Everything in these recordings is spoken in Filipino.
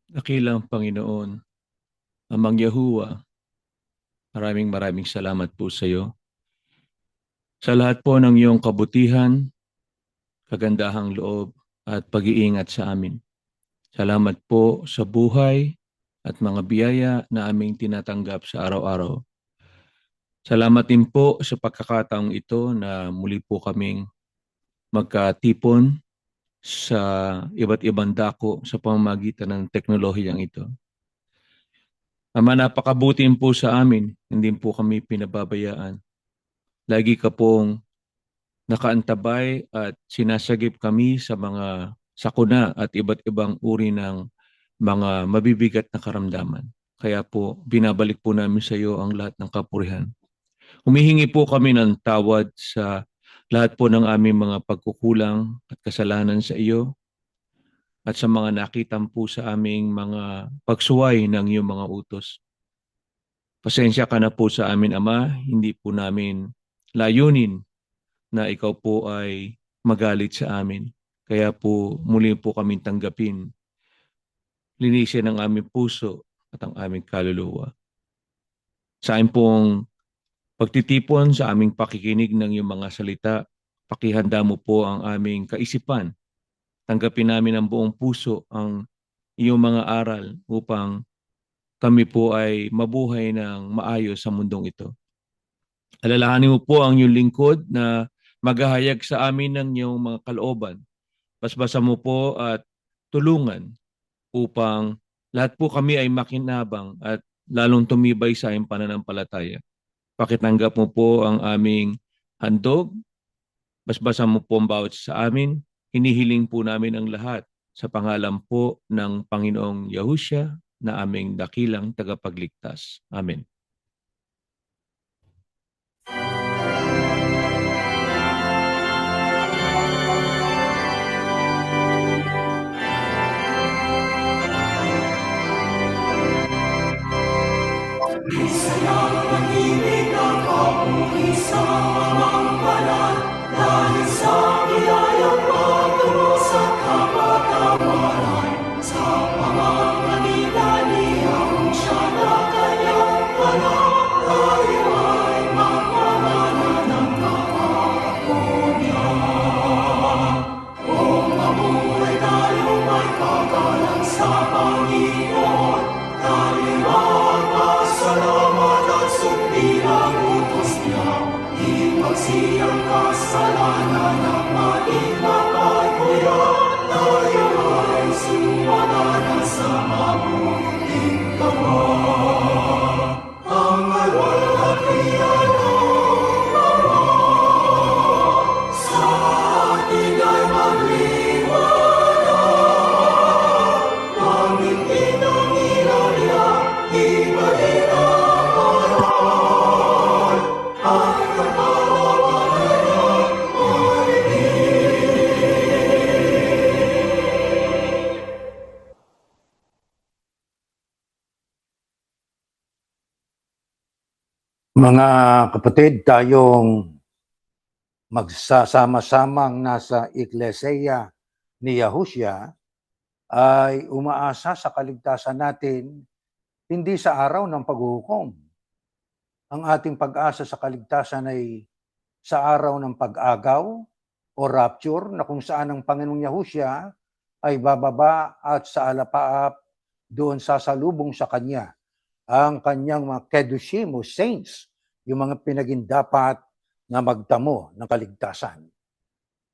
Dakilang Panginoon, Amang Yahuwah, maraming salamat po sa iyo. Sa lahat po ng iyong kabutihan, kagandahang loob at pag-iingat sa amin. Salamat po sa buhay at mga biyaya na aming tinatanggap sa araw-araw. Salamat din po sa pagkakataong ito na muli po kaming magkatipon sa iba't ibang dako sa pamamagitan ng teknolohiyang ito. Ama, napakabuti po sa amin, hindi po kami pinababayaan. Lagi ka pong nakaantabay at sinasagip kami sa mga sakuna at iba't ibang uri ng mga mabibigat na karamdaman. Kaya po, binabalik po namin sa iyo ang lahat ng kapurihan. Humihingi po kami ng tawad sa lahat po ng aming mga pagkukulang at kasalanan sa iyo at sa mga nakitan po sa aming mga pagsuway ng iyong mga utos. Pasensya ka na po sa amin, Ama, hindi po namin layunin na ikaw po ay magalit sa amin. Kaya po muli po kaming tanggapin. Linisin ang aming puso at ang aming kaluluwa. Sa amin pong pagtitipon sa aming pakikinig ng iyong mga salita, pakihanda mo po ang aming kaisipan. Tanggapin namin ang buong puso ang iyong mga aral upang kami po ay mabuhay ng maayos sa mundong ito. Alalahanin mo po ang iyong lingkod na maghahayag sa amin ng iyong mga kalooban. Basbasan mo po at tulungan upang lahat po kami ay makinabang at lalong tumibay sa iyong pananampalataya. Pakitanggap mo po ang aming handog. Basbasan mo po ang bawat sa amin. Hinihiling po namin ang lahat sa pangalan po ng Panginoong Yahushua na aming dakilang tagapagligtas. Amen. Isayang pag-ibig ng kapulisan ang banal dahil sa biyayang patungo sa kapatawaran. Sa pamamagitan niyang siya na kanyang anak, tayo ay mapamanan ng pangako niya. Kung mabuhay tayo may paggalang sa Panginoon, tayo magpasalamat at sundin ang utos niya. Ipagsiyang kasalanan ng ating mapagkuya, tayo ay sumaganan sa mabuting gawa. Ang alwalhati ng mga sa atin ay magliwanag. Pangingin ng ilaw niya, ibalik ang aral. At kapawawanan niya, Mga kapatid, tayong magsasama-samang nasa Iglesia ni Yahushua ay umaasa sa kaligtasan natin hindi sa araw ng paghuhukom. Ang ating pag-asa sa kaligtasan ay sa araw ng pag-agaw o rapture na kung saan ang Panginoong Yahushua ay bababa at sa alapaap doon sasalubong sa Kanya ang Kanyang mga kedushim o saints, yung mga pinagindapat na magdamo ng kaligtasan.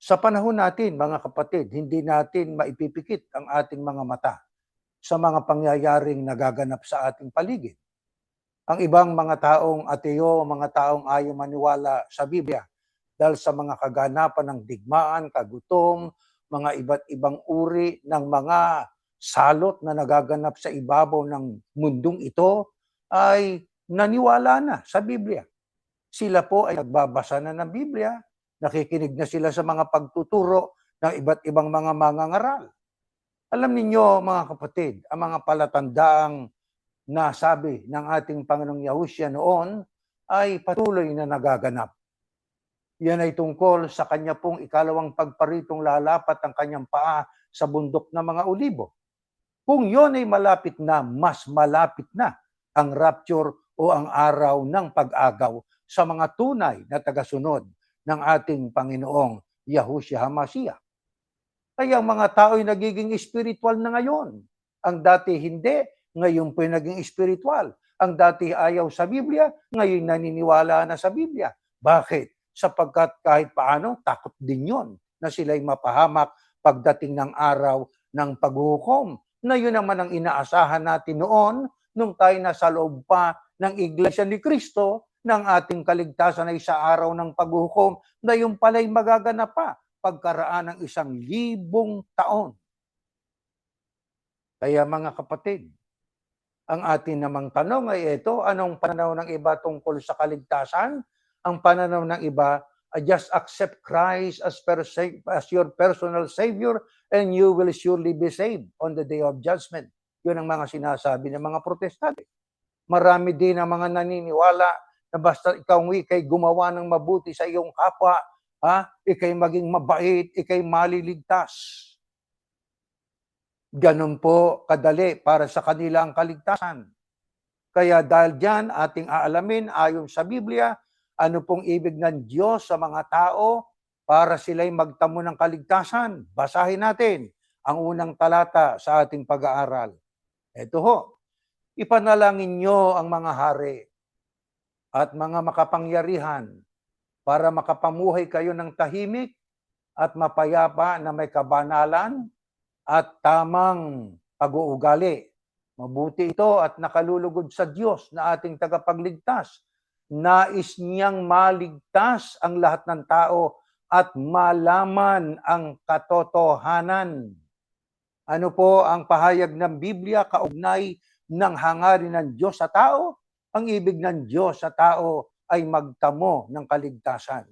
Sa panahon natin, mga kapatid, hindi natin maipipikit ang ating mga mata sa mga pangyayaring nagaganap sa ating paligid. Ang ibang mga taong ateo, mga taong ayaw maniwala sa Biblia dahil sa mga kaganapan ng digmaan, kagutom, mga iba't ibang uri ng mga salot na nagaganap sa ibabaw ng mundong ito ay naniwala na sa Biblia. Sila po ay nagbabasa na ng Biblia, nakikinig na sila sa mga pagtuturo ng iba't ibang mga mangangaral. Alam ninyo, mga kapatid, ang mga palatandaang nasabi ng ating Panginoong Yahushua noon ay patuloy na nagaganap. Yan ay tungkol sa kanya pong ikalawang pagparitong lalapat ang kanyang paa sa bundok ng mga olibo. Kung yon ay malapit na, mas malapit na ang rapture o ang araw ng pag-agaw sa mga tunay na tagasunod ng ating Panginoong Yahushua HaMashiach. Kaya ang mga tao ay nagiging spiritual na ngayon. Ang dati hindi, ngayon po naging spiritual. Ang dati ayaw sa Biblia, ngayon naniniwala na sa Biblia. Bakit? Sapagkat kahit paano, takot din yon na sila'y mapahamak pagdating ng araw ng paghuhukom. Na yun naman ang inaasahan natin noon nung tayo nasa loob pa ng Iglesia ni Cristo ng ating kaligtasan ay sa araw ng paghuhukom na yung pala'y magaganap pa pagkaraan ng 1,000 taon. Kaya mga kapatid, ang atin namang tanong ay ito, anong pananaw ng iba tungkol sa kaligtasan? Ang pananaw ng iba, just accept Christ as your personal Savior and you will surely be saved on the day of judgment. Yun ang mga sinasabi ng mga protestante. Marami din ang mga naniniwala na basta ikaw ikay gumawa ng mabuti sa iyong kapwa, ikay maging mabait, ikay maliligtas. Ganun po kadali para sa kanila ang kaligtasan. Kaya dahil dyan, ating aalamin ayon sa Biblia, ano pong ibig ng Diyos sa mga tao para sila'y magtamo ng kaligtasan. Basahin natin ang unang talata sa ating pag-aaral. Ito ho, ipanalangin nyo ang mga hari at mga makapangyarihan para makapamuhay kayo ng tahimik at mapayapa na may kabanalan at tamang pag-uugali. Mabuti ito at nakalulugod sa Diyos na ating tagapagligtas. Nais niyang maligtas ang lahat ng tao at malaman ang katotohanan. Ano po ang pahayag ng Biblia kaugnay ng hangarin ng Diyos sa tao? Ang ibig ng Diyos sa tao ay magtamo ng kaligtasan.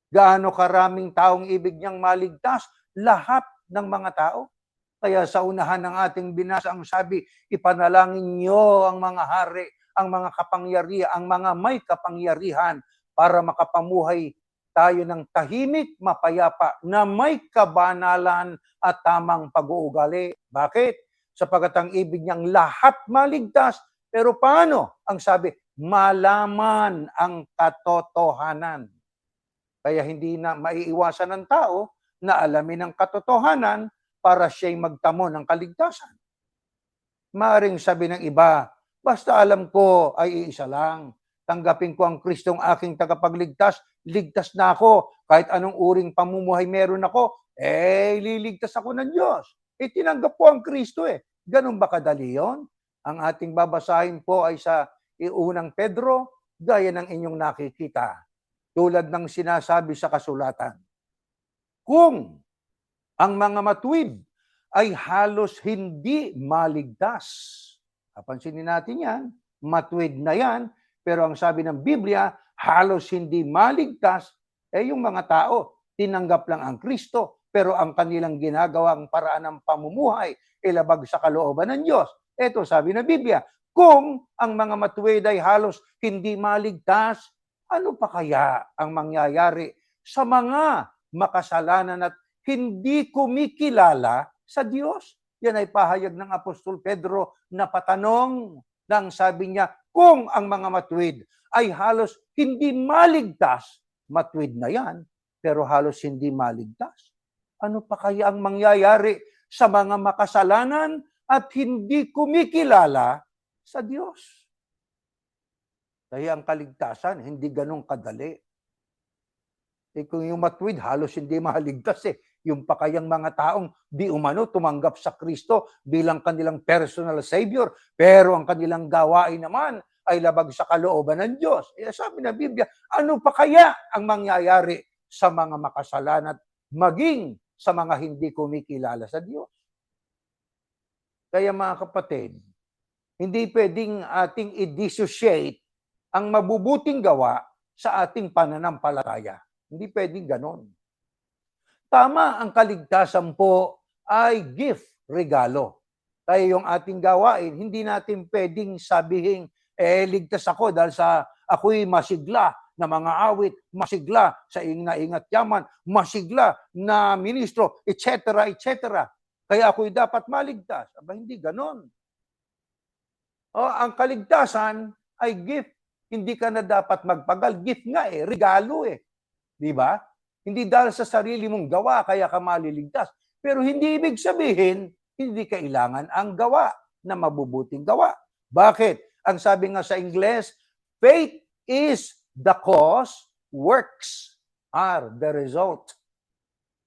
Gaano karaming taong ibig niyang maligtas? Lahat ng mga tao. Kaya sa unahan ng ating binasa ang sabi, ipanalangin niyo ang mga hari, ang mga kapangyarihan, ang mga may kapangyarihan para makapamuhay tayo ng tahimik, mapayapa, na may kabanalan at tamang pag-uugali. Bakit? Sapagkat ang ibig niyang lahat maligtas, pero paano? Ang sabi, malaman ang katotohanan. Kaya hindi na maiiwasan ng tao na alamin ang katotohanan para siya'y magtamo ng kaligtasan. Maaring sabi ng iba, basta alam ko ay iisa lang. Tanggapin ko ang Kristong aking tagapagligtas, ligtas na ako. Kahit anong uring pamumuhay meron ako, liligtas ako ng Diyos. Tinanggap ko ang Kristo Ganun ba kadali yun? Ang ating babasahin po ay sa unang Pedro, gaya ng inyong nakikita. Tulad ng sinasabi sa kasulatan. Kung ang mga matuwid ay halos hindi maligtas. Kapansinin natin yan, matuwid na yan, pero ang sabi ng Biblia, halos hindi maligtas, yung mga tao, tinanggap lang ang Kristo, pero ang kanilang ginagawang paraan ng pamumuhay, ilabag sa kalooban ng Diyos. Ito sabi ng Biblia, kung ang mga matuwid ay halos hindi maligtas, ano pa kaya ang mangyayari sa mga makasalanan at hindi kumikilala sa Diyos? Yan ay pahayag ng Apostol Pedro na patanong nang sabi niya, kung ang mga matuwid ay halos hindi maligtas, matuwid na yan, pero halos hindi maligtas. Ano pa kaya ang mangyayari sa mga makasalanan at hindi kumikilala sa Diyos? Kaya ang kaligtasan, hindi ganun kadali. Kung yung matuwid, halos hindi maligtas Yung pa kayang mga taong di umano tumanggap sa Kristo bilang kanilang personal Savior, pero ang kanilang gawain naman ay labag sa kalooban ng Diyos. Sabi ng Biblia, ano pa kaya ang mangyayari sa mga makasalanan at maging sa mga hindi kumikilala sa Diyos? Kaya mga kapatid, hindi pwedeng ating i-dissociate ang mabubuting gawa sa ating pananampalataya. Hindi pwedeng ganon. Tama, ang kaligtasan po ay gift, regalo. Kaya yung ating gawain, hindi natin pwedeng sabihin, ligtas ako dahil sa ako'y masigla na mga awit, masigla sa inaingat yaman, masigla na ministro, etc., etc. kaya ako'y dapat maligtas. Aba, hindi ganon. Ang kaligtasan ay gift. Hindi ka na dapat magpagal. Gift nga regalo Di ba? Hindi dahil sa sarili mong gawa kaya ka maliligtas. Pero hindi ibig sabihin, hindi kailangan ang gawa na mabubuting gawa. Bakit? Ang sabi nga sa Ingles, faith is the cause, works are the result.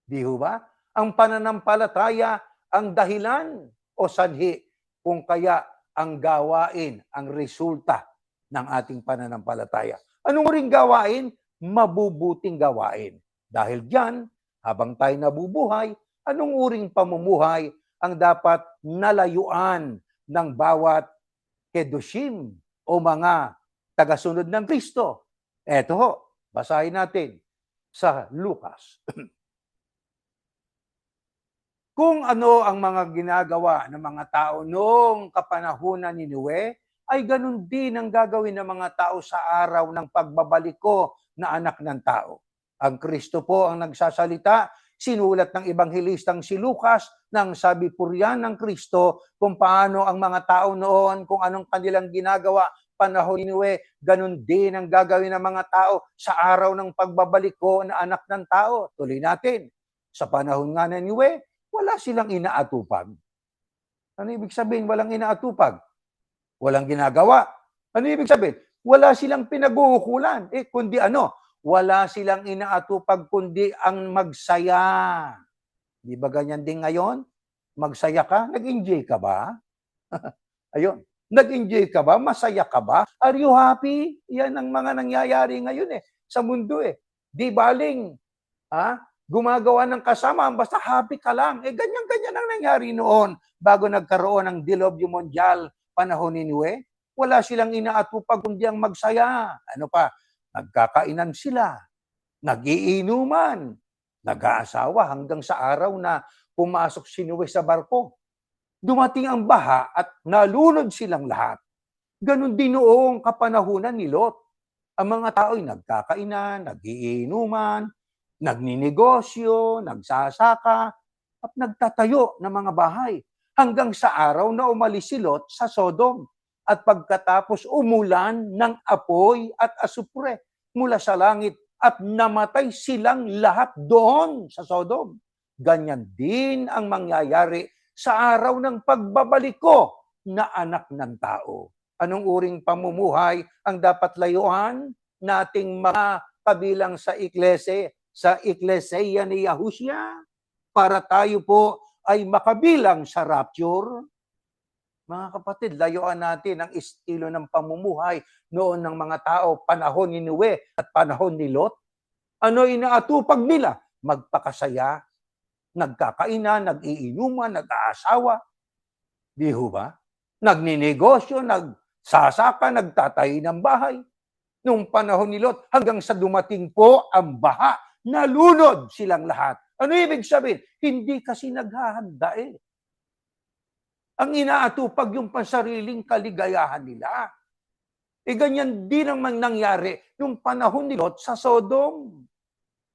Di ba? Ang pananampalataya ang dahilan o sanhi kung kaya ang gawain, ang resulta ng ating pananampalataya. Anong ring gawain? Mabubuting gawain. Dahil diyan, habang tayo nabubuhay, anong uring pamumuhay ang dapat nalayuan ng bawat kedushim o mga tagasunod ng Kristo? Eto ho, basahin natin sa Lucas. Kung ano ang mga ginagawa ng mga tao noong kapanahunan ni Noe, ay ganun din ang gagawin ng mga tao sa araw ng pagbabalik ko na anak ng tao. Ang Kristo po ang nagsasalita, sinulat ng Ebanghelistang si Lucas nang sabi puriyan ng Kristo kung paano ang mga tao noon, kung anong kanilang ginagawa panahon ni Noe, ganun din ang gagawin ng mga tao sa araw ng pagbabalik ko na anak ng tao. Tuloy natin. Sa panahon nga ni Noe, wala silang inaatupag. Ano ibig sabihin walang inaatupag? Walang ginagawa. Ano ibig sabihin? Wala silang pinag-uukulan. Kundi ano? Wala silang inaatupag kundi ang magsaya. Di ba ganyan din ngayon? Magsaya ka? Nag-enjoy ka ba? Ayun. Nag-enjoy ka ba? Masaya ka ba? Are you happy? Yan ang mga nangyayari ngayon sa mundo Di baling, gumagawa ng kasama, basta happy ka lang. Ganyan-ganyan ang nangyari noon bago nagkaroon ng Dilubyo Mondial panahon ni Noe. Wala silang inaatupag kundi ang magsaya. Ano pa? Nagkakainan sila, nagiinuman, nag-aasawa hanggang sa araw na pumasok si Noe sa barko. Dumating ang baha at nalunod silang lahat. Ganon din noong kapanahunan ni Lot. Ang mga tao ay nagkakainan, nagiinuman, nagninegosyo, nagsasaka, at nagtatayo ng mga bahay. Hanggang sa araw na umalis si Lot sa Sodom. At pagkatapos umulan ng apoy at asupre mula sa langit at namatay silang lahat doon sa Sodom. Ganyan din ang mangyayari sa araw ng pagbabalik ko na anak ng tao. Anong uring pamumuhay ang dapat layuan nating mga kabilang sa Iglesia ni Yahushua para tayo po ay makabilang sa rapture? Mga kapatid, layuan natin ang estilo ng pamumuhay noon ng mga tao panahon ni Noe at panahon ni Lot. Ano inaatupag nila? Magpakasaya, nagkakainan, nag-iinuman, nag-aasawa. Di ho ba? Nagninegosyo, nagsasaka, nagtatayo ng bahay. Nung panahon ni Lot, hanggang sa dumating po ang baha, nalunod silang lahat. Ano ibig sabihin? Hindi kasi naghahanda Ang inaatupag yung pansariling kaligayahan nila. Ganyan din ang nangyari nung panahon ni Lot sa Sodom.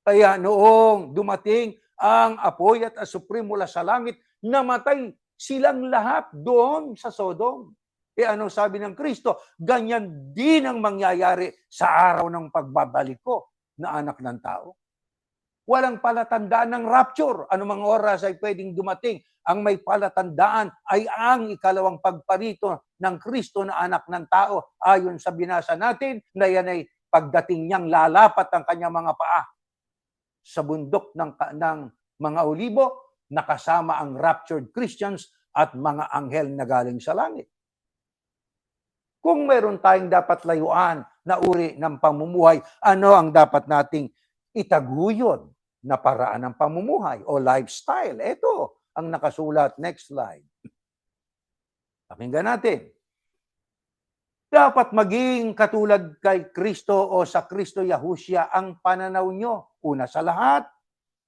Kaya noong dumating ang apoy at asupre mula sa langit, namatay silang lahat doon sa Sodom. Anong sabi ng Kristo? Ganyan din ang mangyayari sa araw ng pagbabalik ko na anak ng tao. Walang palatandaan ng rapture. Anumang oras ay pwedeng dumating. Ang may palatandaan ay ang ikalawang pagparito ng Kristo na anak ng tao. Ayon sa binasa natin na yan ay pagdating niyang lalapat ang kanyang mga paa sa bundok ng mga olibo, nakasama ang raptured Christians at mga anghel na galing sa langit. Kung meron tayong dapat layuan na uri ng pamumuhay, ano ang dapat nating itaguyod na paraan ng pamumuhay o lifestyle? Ito ang nakasulat. Next slide. Pakinggan natin. Dapat maging katulad kay Kristo o sa Kristo Yahushua ang pananaw nyo. Una sa lahat,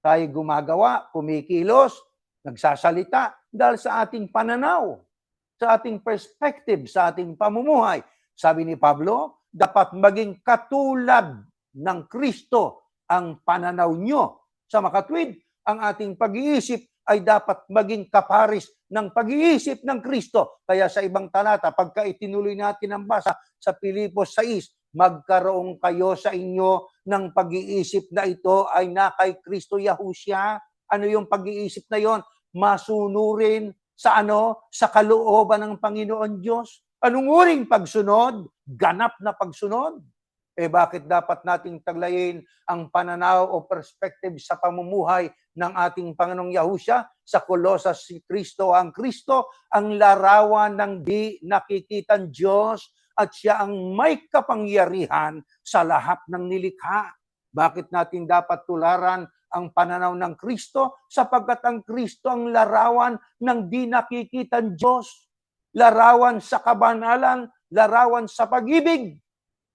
tayo gumagawa, kumikilos, nagsasalita dahil sa ating pananaw, sa ating perspective, sa ating pamumuhay. Sabi ni Pablo, dapat maging katulad ng Kristo ang pananaw nyo. Sa makatwid, ang ating pag-iisip ay dapat maging kaparis ng pag-iisip ng Kristo. Kaya sa ibang talata, pagka itinuloy natin ang basa sa Pilipos 6, magkaroon kayo sa inyo ng pag-iisip na ito ay na kay Kristo Yahushua. Ano yung pag-iisip na yon? Masunurin sa sa kalooban ng Panginoon Diyos. Anong uring pagsunod? Ganap na pagsunod. Bakit dapat nating taglayin ang pananaw o perspective sa pamumuhay ng ating Panginoong Yahushua? Sa Kolosas, si Kristo ang larawan ng di nakikitang Diyos at siya ang may kapangyarihan sa lahat ng nilikha. Bakit natin dapat tularan ang pananaw ng Kristo? Sapagkat ang Kristo ang larawan ng di nakikitang Diyos. Larawan sa kabanalan, larawan sa pag-ibig.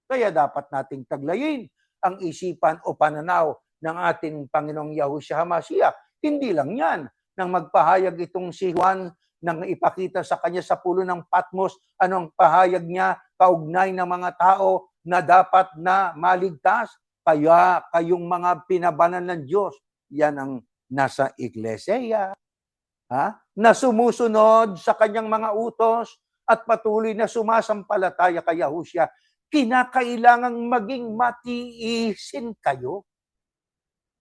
Kaya dapat nating taglayin ang isipan o pananaw ng ating Panginoong Yahushua HaMashiach. Hindi lang yan. Nang magpahayag itong si Juan, nang ipakita sa kanya sa pulo ng Patmos, anong pahayag niya, kaugnay ng mga tao na dapat na maligtas. Kaya kayong mga pinabanan ng Diyos, yan ang nasa iglesia, na sumusunod sa kanyang mga utos at patuloy na sumasampalataya kay Yahushua. Kinakailangang maging matiisin kayo.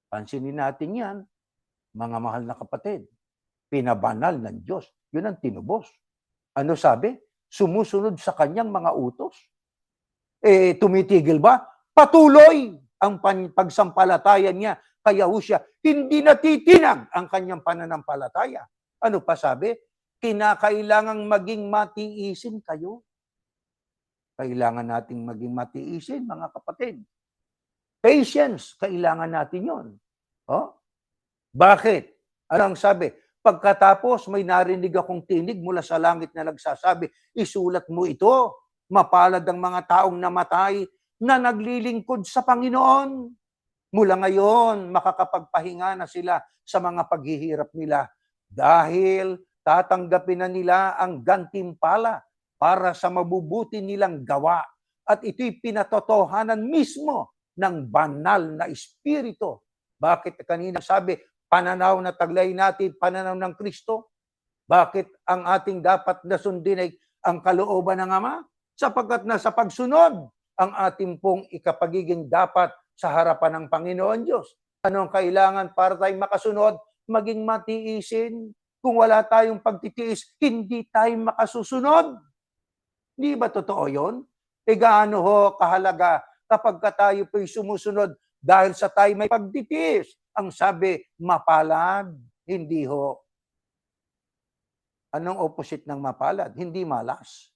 Pansinin natin yan, mga mahal na kapatid. Pinabanal ng Diyos. Yun ang tinubos. Ano sabi? Sumusunod sa kanyang mga utos. Tumitigil ba? Patuloy ang pagsampalataya niya kay Yahushua. Hindi natitinag ang kanyang pananampalataya. Ano pa sabi? Kinakailangang maging matiisin kayo. Kailangan nating maging matiisin, mga kapatid. Patience, kailangan natin yun. Bakit? Ano ang sabi? Pagkatapos, may narinig akong tinig mula sa langit na nagsasabi, isulat mo ito, mapalad ang mga taong namatay na naglilingkod sa Panginoon. Mula ngayon, makakapagpahinga na sila sa mga paghihirap nila dahil tatanggapin na nila ang gantimpala para sa mabubuti nilang gawa. At ito'y pinatotohanan mismo ng banal na Espiritu. Bakit kanina sabi, pananaw na taglay natin, pananaw ng Kristo? Bakit ang ating dapat na sundin ay ang kalooban ng Ama? Sapagkat nasa pagsunod ang ating pong ikapagiging dapat sa harapan ng Panginoon Diyos. Anong kailangan para tayong makasunod? Maging matiisin. Kung wala tayong pagtitiis, hindi tayo makasusunod. Di ba totoo yun? Gaano ho kahalaga kapag tayo po'y sumusunod dahil sa tayo may pagtitiis. Ang sabi, mapalad. Hindi ho. Anong opposite ng mapalad? Hindi malas.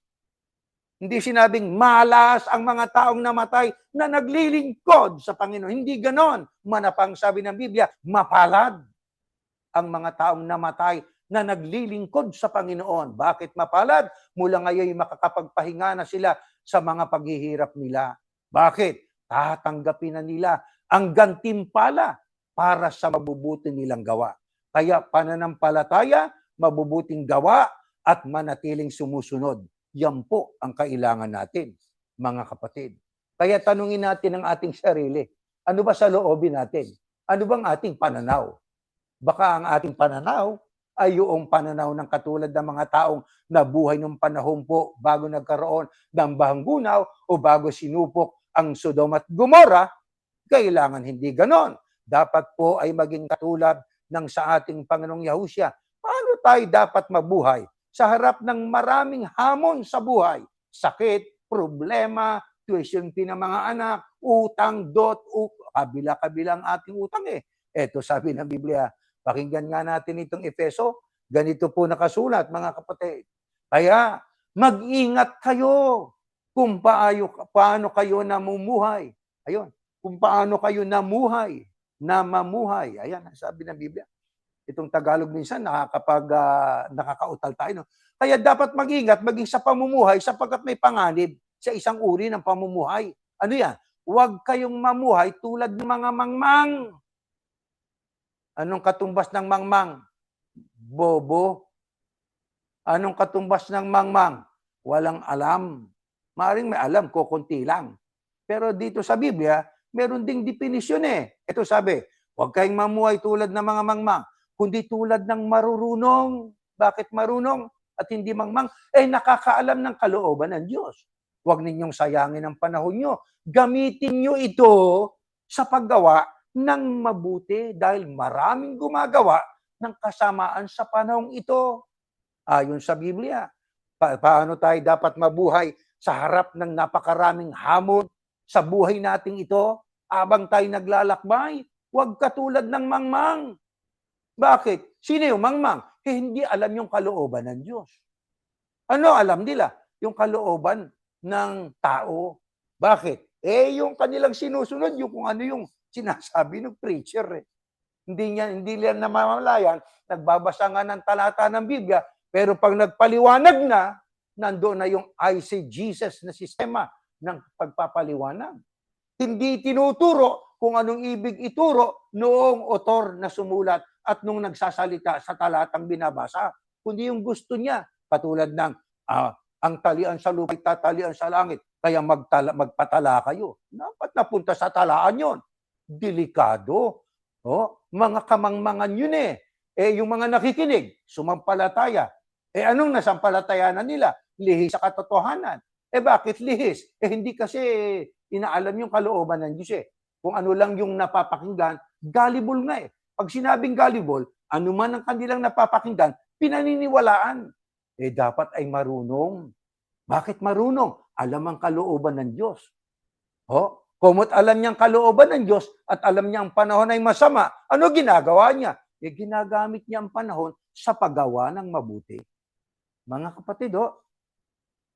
Hindi sinabing malas ang mga taong namatay na naglilingkod sa Panginoon. Hindi ganon. Manapang sabi ng Biblia, mapalad ang mga taong namatay na naglilingkod sa Panginoon. Bakit mapalad? Mula ngayon makakapagpahinga na sila sa mga paghihirap nila. Bakit? Tatanggapin na nila ang gantimpala para sa mabubuti nilang gawa. Kaya pananampalataya, mabubuting gawa, at manatiling sumusunod. Yan po ang kailangan natin, mga kapatid. Kaya tanungin natin ang ating sarili, ano ba sa loobin natin? Ano bang ating pananaw? Baka ang ating pananaw ay yung pananaw ng katulad ng mga taong nabuhay ng panahon po bago nagkaroon ng bahanggunaw o bago sinupok ang Sodom at Gomorrah. Kailangan hindi ganon. Dapat po ay maging katulad ng sa ating Panginoong Yahushua. Paano tayo dapat mabuhay sa harap ng maraming hamon sa buhay? Sakit, problema, tuition fee ng mga anak, utang, kabila-kabila ang ating utang Ito sabi ng Biblia. Pakinggan nga natin itong Efeso. Ganito po nakasulat, mga kapatid. Kaya, mag-ingat kayo kung paano kayo namumuhay. Ayun, kung paano kayo mamuhay. Ayan, sabi ng Biblia. Itong Tagalog minsan, nakakautal tayo. No? Kaya dapat mag-ingat, maging sa pamumuhay, sapagkat may panganib sa isang uri ng pamumuhay. Ano yan? Huwag kayong mamuhay tulad ng mga mangmang. Anong katumbas ng mangmang? Bobo. Anong katumbas ng mangmang? Walang alam. Maaring may alam, kukunti lang. Pero dito sa Biblia, meron ding definisyon Ito sabi, huwag kayong mamuhay tulad ng mga mangmang. kundi tulad ng marurunong. Bakit marunong at hindi mangmang? Nakakaalam ng kalooban ng Diyos. Huwag ninyong sayangin ang panahon nyo. Gamitin nyo ito sa paggawa ng mabuti dahil maraming gumagawa ng kasamaan sa panahong ito. Ayon sa Biblia, paano tayo dapat mabuhay sa harap ng napakaraming hamon sa buhay nating ito habang tayo naglalakbay? Huwag katulad ng mangmang. Bakit? Sino yung mangmang? Hindi alam yung kalooban ng Diyos. Ano alam nila? Yung kalooban ng tao. Bakit? Yung kanilang sinusunod, yung kung ano yung sinasabi ng preacher. Hindi nila namamalayan, nagbabasa nga ng talata ng Biblia, pero pag nagpaliwanag na, nandoon na yung eisegesis na sistema ng pagpapaliwanag. Hindi tinuturo kung anong ibig ituro noong author na sumulat at nung nagsasalita sa talatang binabasa, kundi yung gusto niya, katulad ng ang talian sa lupa, tatalian sa langit, kaya magpatala kayo. Dapat napunta sa talaan yon. Delikado. Mga kamangmangan yun yung mga nakikinig, sumampalataya. Anong nasampalatayanan nila? Lihis sa katotohanan. Bakit lihis? Hindi kasi inaalam yung kalooban ng Diyos Kung ano lang yung napapakinggan, gullible nga Pag sinabing gullible, ano man ang kanilang napapakinggan, pinaniniwalaan. Dapat ay marunong. Bakit marunong? Alam ang kalooban ng Diyos. Kumot alam niyang kalooban ng Diyos at alam niya ang panahon ay masama, ano ginagawa niya? Ginagamit niya ang panahon sa paggawa ng mabuti. Mga kapatid,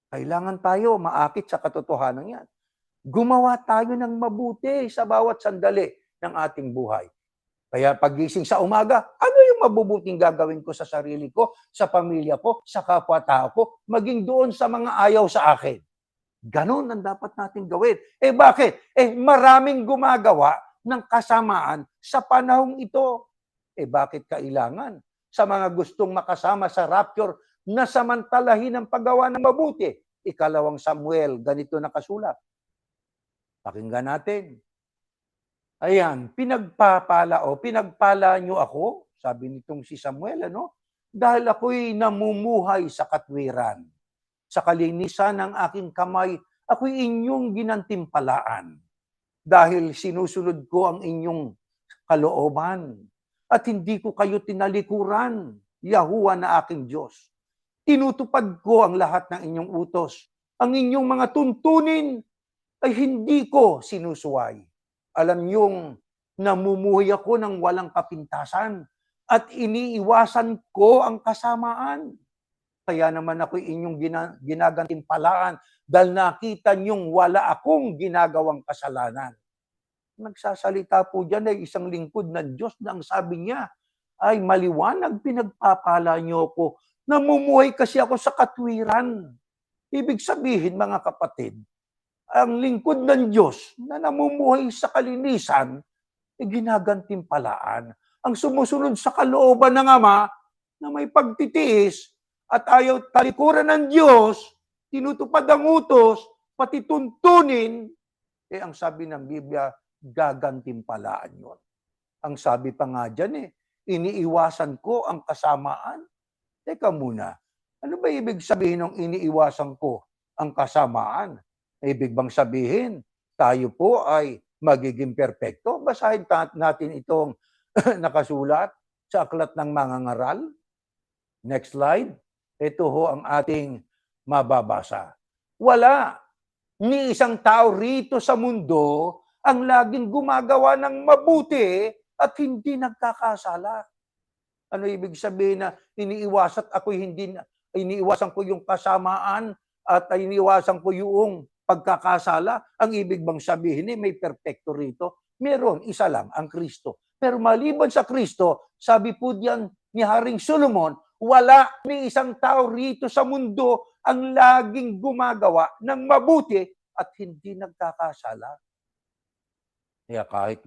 kailangan tayo maakit sa katotohanan yan. Gumawa tayo ng mabuti sa bawat sandali ng ating buhay. Kaya pagising sa umaga, ano yung mabubuting gagawin ko sa sarili ko, sa pamilya ko, sa kapwa-tao ko, maging doon sa mga ayaw sa akin. Ganon ang dapat natin gawin. Bakit? Maraming gumagawa ng kasamaan sa panahong ito. Bakit kailangan? Sa mga gustong makasama sa rapture, na samantalahin ang paggawa ng mabuti. 2 Samuel, ganito nakasulat. Pakinggan natin. Ayan, pinagpala nyo ako, sabi nitong si Samuel, dahil ako'y namumuhay sa katwiran. Sa kalinisan ng aking kamay, ako'y inyong ginantimpalaan. Dahil sinusunod ko ang inyong kalooban. At hindi ko kayo tinalikuran, Yahuwah na aking Diyos. Tinutupad ko ang lahat ng inyong utos. Ang inyong mga tuntunin ay hindi ko sinusuway. Alam niyong namumuhay ako ng walang kapintasan at iniiwasan ko ang kasamaan. Kaya naman ako'y inyong ginagantimpalaan dahil nakita niyong wala akong ginagawang kasalanan. Nagsasalita po dyan ay isang lingkod ng Diyos na ang sabi niya ay maliwanag pinagpapala niyo ako. Namumuhay kasi ako sa katwiran. Ibig sabihin mga kapatid, ang lingkod ng Diyos na namumuhay sa kalinisan, ginagantimpalaan. Ang sumusunod sa kalooban ng Ama na may pagtitiis at ayaw talikuran ng Diyos, tinutupad ang utos, pati tuntunin, ang sabi ng Biblia, gagantimpalaan yon. Ang sabi pa nga dyan iniiwasan ko ang kasamaan. Teka muna, ano ba ibig sabihin ng iniiwasan ko ang kasamaan? Ibig bang sabihin, tayo po ay magiging perpekto? Basahin natin itong nakasulat sa Aklat ng Mangangaral. Next slide. Ito ang ating mababasa. Wala ni isang tao rito sa mundo ang laging gumagawa ng mabuti at hindi nagkakasala. Ano ibig sabihin na iniiwasan ko yung kasamaan at iniiwasan ko yung pagkakasala? Ang ibig bang sabihin may perpekto rito? Meron, isa lang, ang Kristo. Pero maliban sa Kristo, sabi po diyan ni Haring Solomon, wala ni isang tao rito sa mundo ang laging gumagawa ng mabuti at hindi nagkakasala. Kaya kahit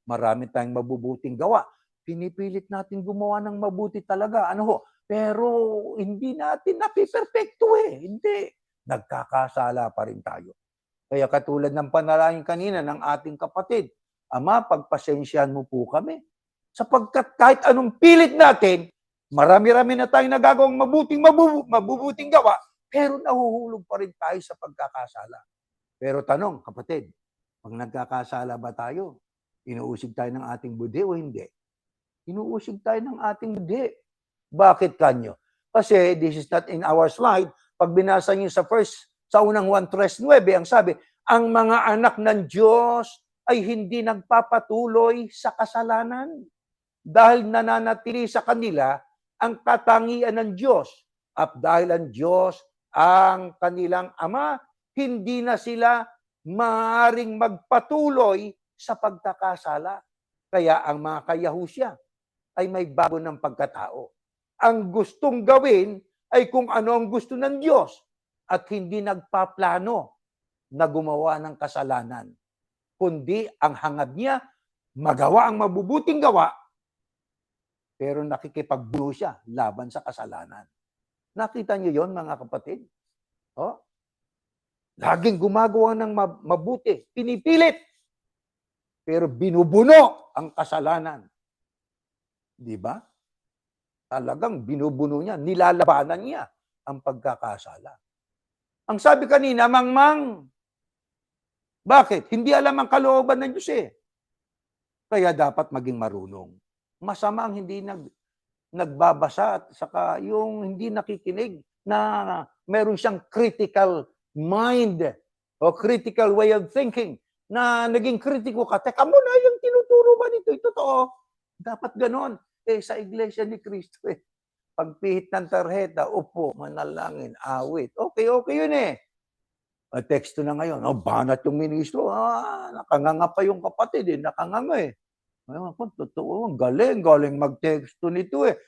marami tayong mabubuting gawa, pinipilit natin gumawa ng mabuti talaga. Pero hindi natin napiperfecto Hindi. Nagkakasala pa rin tayo. Kaya katulad ng panalangin kanina ng ating kapatid, Ama, pagpasensyahan mo po kami Sapagkat kahit anong pilit natin, marami-rami na tayong nagagawang mabubuting gawa, pero nahuhulog pa rin tayo sa pagkakasala. Pero tanong, kapatid, pag nagkakasala ba tayo, inuusig tayo ng ating budi o hindi? Inuusig tayo ng ating budi. Bakit kanyo? Kasi this is not in our slide. Pag binasa niyo sa unang 1:9, ang sabi, ang mga anak ng Diyos ay hindi nagpapatuloy sa kasalanan dahil nananatili sa kanila ang katangian ng Diyos. At dahil ang Diyos ang kanilang Ama, hindi na sila maaaring magpatuloy sa pagkakasala. Kaya ang mga kayahusya ay may bago ng pagkatao. Ang gustong gawin ay kung ano ang gusto ng Diyos at hindi nagpaplano na gumawa ng kasalanan. Kundi ang hangad niya, magawa ang mabubuting gawa, pero nakikipagbulo siya laban sa kasalanan. Nakita niyo yon mga kapatid? Oh? Laging gumagawa ng mabuti, pinipilit, pero binubuno ang kasalanan. Di ba? Talagang binubuno niya, nilalabanan niya ang pagkakasala. Ang sabi kanina, mangmang. Bakit? Hindi alam ang kalooban ng Diyos eh. Kaya dapat maging marunong. Masama ang hindi nagbabasa at saka yung hindi nakikinig na meron siyang critical mind o critical way of thinking na naging kritiko ka. Teka muna, yung tinuturo ba nito? Ito totoo. Dapat ganon. Sa Iglesia ni Cristo pagpihit ng tarheta, upo, manalangin, awit. Okay yun eh. Teksto na ngayon, banat yung ministro. Nakanganga pa yung kapatid nakanganga eh. Ngayon, totoo, galing magteksto nito eh.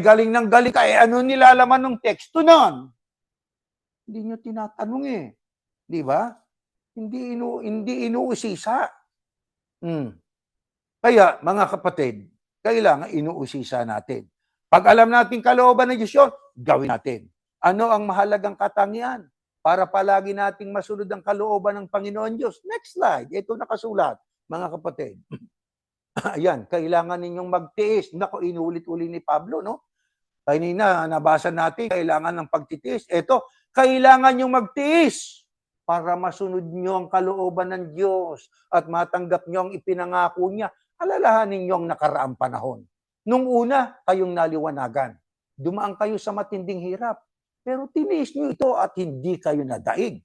Galing ng galing ka. Ano nilalaman ng teksto nun? Hindi nyo tinatanong eh. Di ba? Hindi inuusisa. Kaya, mga kapatid, kailangan inuusisa natin. Pag alam natin kalooban ng Diyos yun, gawin natin. Ano ang mahalagang katangian para palagi nating masunod ang kalooban ng Panginoon Diyos? Next slide. Ito nakasulat, mga kapatid. Ayan, kailangan ninyong magtiis. Nako, inulit-uli ni Pablo, no? Kanina, nabasa natin, kailangan ng pagtitiis. Ito, kailangan nyong magtiis para masunod nyo ang kalooban ng Diyos at matanggap nyo ang ipinangako niya. Alalahanin nyo ang nakaraang panahon. Nung una, kayong naliwanagan. Dumaan kayo sa matinding hirap. Pero tiniis nyo ito at hindi kayo nadaig.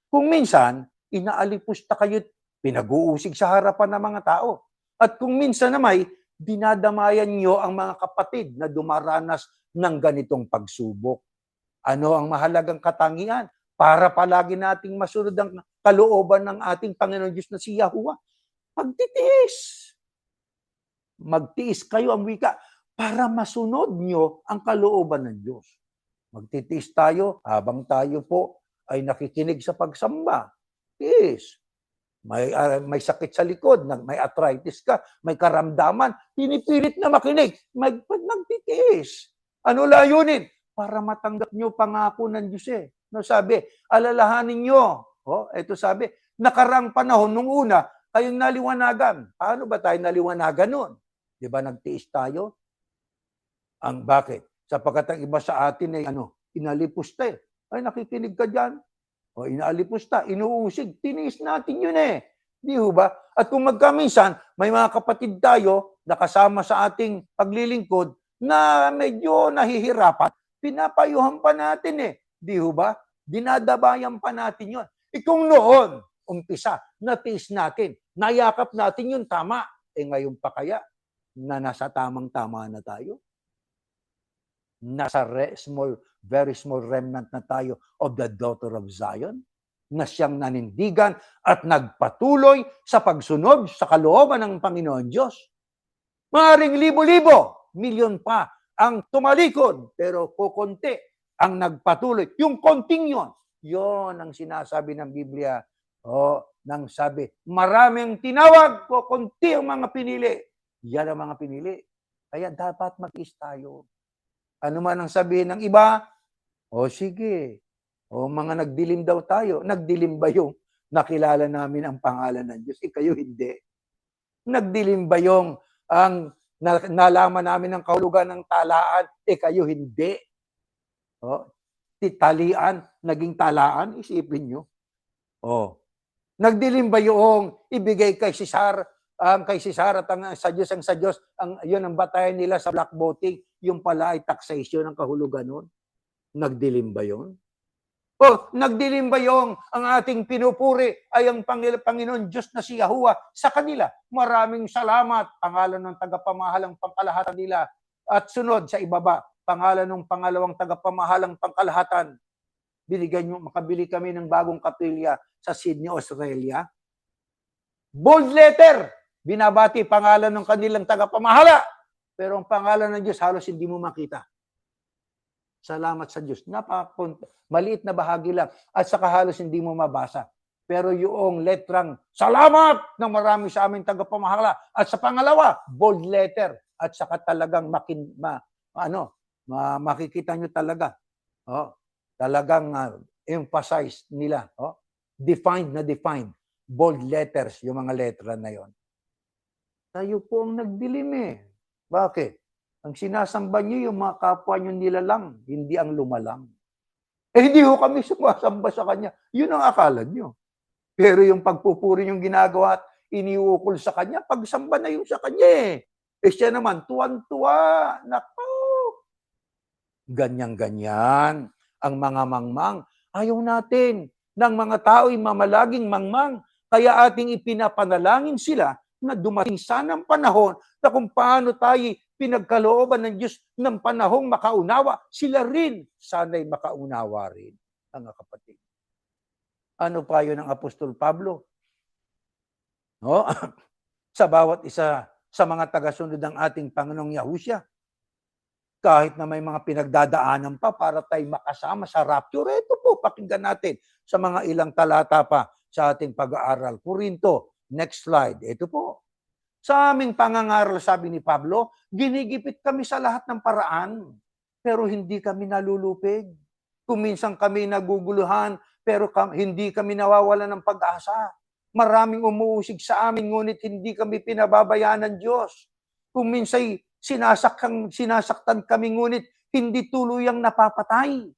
Kung minsan, inaalipusta kayo, pinag-uusig sa harapan ng mga tao. At kung minsan naman, dinadamayan nyo ang mga kapatid na dumaranas ng ganitong pagsubok. Ano ang mahalagang katangian para palagi nating masunod ang kalooban ng ating Panginoon Diyos na si Yahuwah? Magtitiis. Magtiis kayo ang wika para masunod nyo ang kalooban ng Diyos. Magtitiis tayo habang tayo po ay nakikinig sa pagsamba. Tiis. May sakit sa likod, may arthritis ka, may karamdaman, pinipilit na makinig. Magtitiis. Ano layunin? Para matanggap nyo pangako ng Diyos eh. No, sabi, alalahanin nyo. Ito sabi, nakarang panahon nung una, kayong naliwanagan. Paano ba tayo naliwanagan nun? Di ba nagtiis tayo? Ang bakit? Sapagkat ang iba sa atin ay inalipusta eh. Ay, nakikinig ka dyan. Inalipusta, inuusig. Tiniis natin yun eh. Di ba? At kung magkaminsan, may mga kapatid tayo na kasama sa ating paglilingkod na medyo nahihirapan, pinapayuhan pa natin eh. Di ba? Dinadabayan pa natin yun. Kung noon, umpisa, natiis natin, nayakap natin yun, tama. Ngayon pa kaya, na nasa tamang-tama na tayo? Nasa very small remnant na tayo of the daughter of Zion, na siyang nanindigan at nagpatuloy sa pagsunod sa kalooban ng Panginoon Diyos. Maaring libo-libo, milyon pa ang tumalikod, pero kukunti ang nagpatuloy. Yung konting yon ang sinasabi ng Biblia. Nang sabi, maraming tinawag, kukunti ang mga pinili. Yan ang mga pinili. Kaya dapat mag-is tayo. Ano man ang sabihin ng iba, sige. Mga nagdilim daw tayo. Nagdilim ba yung nakilala namin ang pangalan ng Diyos? Kayo hindi. Nagdilim ba yung ang nalaman namin ang kahulugan ng talaan, kayo hindi. Talian, naging talaan, isipin nyo. Nagdilim ba yung ibigay kay Cesar, kay Cesar at ang sa Diyos, yun ang batayan nila sa black voting, yung pala ay taxation ang kahulugan nun? Nagdilim ba yun? Nagdilim ba yung ang ating pinupuri ay ang Panginoon Diyos na si Yahuwah sa kanila? Maraming salamat, pangalan ng tagapamahalang pangkalahatan nila. At sunod sa ibaba, pangalan ng pangalawang tagapamahalang pangkalahatan. Makabili kami ng bagong kapilya sa Sydney, Australia. Bold letter, binabati pangalan ng kanilang tagapamahala. Pero ang pangalan ng Diyos halos hindi mo makita. Salamat sa Diyos. Maliit na bahagi lang at saka halos hindi mo mabasa. Pero yung letrang salamat ng marami sa aming tagapamahala at sa pangalawa, bold letter at saka talagang makikita nyo talaga. Talagang emphasize nila. Defined. Bold letters, yung mga letra na yon. Tayo po ang nagdilim eh. Bakit? Ang sinasamba niyo yung mga kapwa niyo nilalang, hindi ang lumalang. Hindi ho kami sumasamba sa Kanya. Yun ang akala niyo. Pero yung pagpupuri yung ginagawa at iniukol sa Kanya, pagsamba na yung sa Kanya eh. Siya naman, tuwan-tuwa. Naku! Ganyan-ganyan. Ang mga mangmang, ayaw natin ng mga tao'y mamalaging mangmang. Kaya ating ipinapanalangin sila na dumating sana ang panahon na kung paano tayo pinagkalooban ng Diyos ng panahong makaunawa, sila rin sana'y makaunawa rin, mga kapatid. Ano pa yun ng Apostol Pablo? Sa bawat isa sa mga tagasunod ng ating Panginoong Yahushua, kahit na may mga pinagdadaanan pa para tayo makasama sa rapture, ito po, pakinggan natin sa mga ilang talata pa sa ating pag-aaral. Korinto, next slide. Ito po. Sa aming pangangaral, sabi ni Pablo, ginigipit kami sa lahat ng paraan, pero hindi kami nalulupig. Kung minsan kami naguguluhan, pero hindi kami nawawala ng pag-asa. Maraming umuusig sa amin, ngunit hindi kami pinababayaan ng Diyos. Kung minsan sinasaktan kami, ngunit hindi tuluyang napapatay.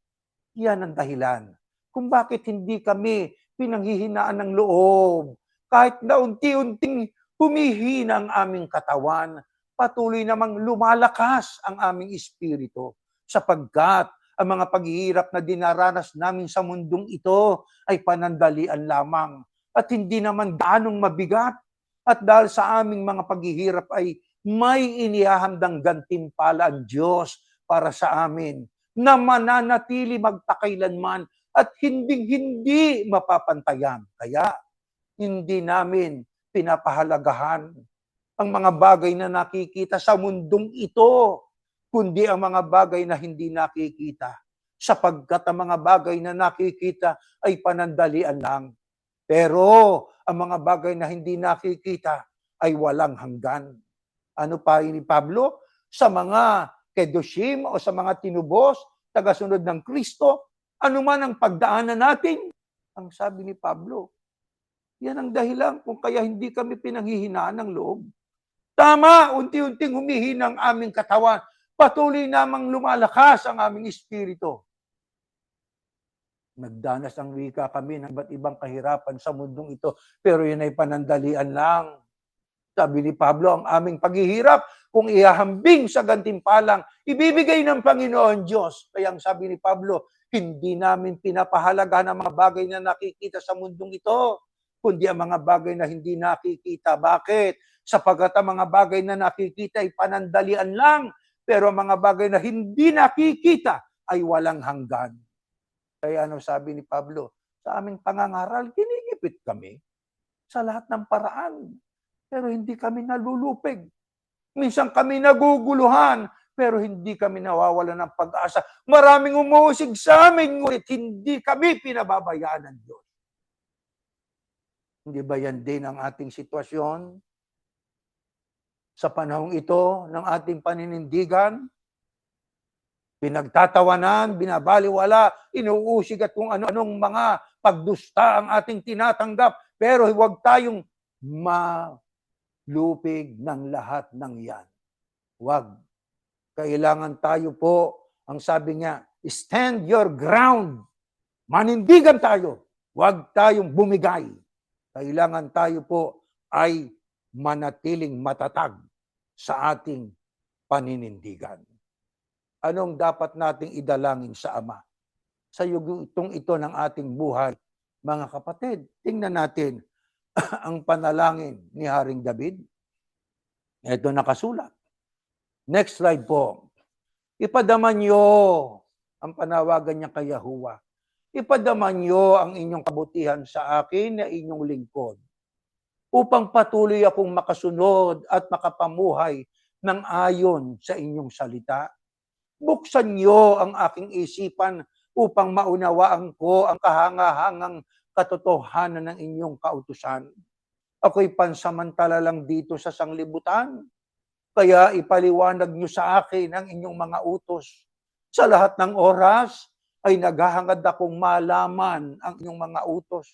Yan ang dahilan kung bakit hindi kami pinanghihinaan ng loob. Kahit na unti-unting humihina ang aming katawan, patuloy namang lumalakas ang aming espiritu sapagkat ang mga paghihirap na dinaranas namin sa mundong ito ay panandalian lamang at hindi naman gaanong mabigat. At dahil sa aming mga paghihirap ay may inihahandang gantimpala ang Diyos para sa amin na mananatili magpakailanman at hindi mapapantayan. Kaya hindi namin pinapahalagahan ang mga bagay na nakikita sa mundong ito, kundi ang mga bagay na hindi nakikita. Sapagkat ang mga bagay na nakikita ay panandalian lang. Pero ang mga bagay na hindi nakikita ay walang hanggan. Ano pa ni Pablo? Sa mga kedoshim o sa mga tinubos, tagasunod ng Kristo, anuman ang pagdaanan natin, ang sabi ni Pablo, yan ang dahilan kung kaya hindi kami pinanghihinaan ng loob. Tama, unti-unting humihina ang aming katawan. Patuloy namang lumalakas ang aming espiritu. Nagdanas ang wika kami ng iba't ibang kahirapan sa mundong ito, pero yun ay panandalian lang. Sabi ni Pablo, ang aming paghihirap, kung ihahambing sa gantimpalang, ibibigay ng Panginoon Diyos. Kaya ang sabi ni Pablo, hindi namin pinapahalaga ng mga bagay na nakikita sa mundong ito, kundi ang mga bagay na hindi nakikita. Bakit? Sapagkat ang mga bagay na nakikita ay panandalian lang, pero ang mga bagay na hindi nakikita ay walang hanggan. Kaya ano sabi ni Pablo? Sa aming pangangaral, ginigipit kami sa lahat ng paraan, pero hindi kami nalulupig. Minsan kami naguguluhan, pero hindi kami nawawala ng pag-asa. Maraming umuusig sa amin, ngunit hindi kami pinababayaan ng Diyos. Hindi ba yan din ang ating sitwasyon? Sa panahong ito ng ating paninindigan, pinagtatawanan, binabaliwala, inuusig at kung ano-anong mga pagdusta ang ating tinatanggap, pero huwag tayong malupig ng lahat ng yan. Wag. Kailangan tayo po, ang sabi niya, stand your ground. Manindigan tayo. Wag tayong bumigay. Kailangan tayo po ay manatiling matatag sa ating paninindigan. Anong dapat nating idalangin sa Ama? Sa yugtong ito ng ating buhay, mga kapatid, tingnan natin ang panalangin ni Haring David. Ito nakasulat. Next slide po. Ipadaman niyo ang panawagan niya kay Yahuwah. Ipadaman niyo ang inyong kabutihan sa akin na inyong lingkod upang patuloy akong makasunod at makapamuhay ng ayon sa inyong salita. Buksan niyo ang aking isipan upang maunawaan ko ang kahangahangang katotohanan ng inyong kautusan. Ako'y pansamantala lang dito sa sanglibutan. Kaya ipaliwanag niyo sa akin ang inyong mga utos. Sa lahat ng oras ay naghahangad akong malaman ang inyong mga utos.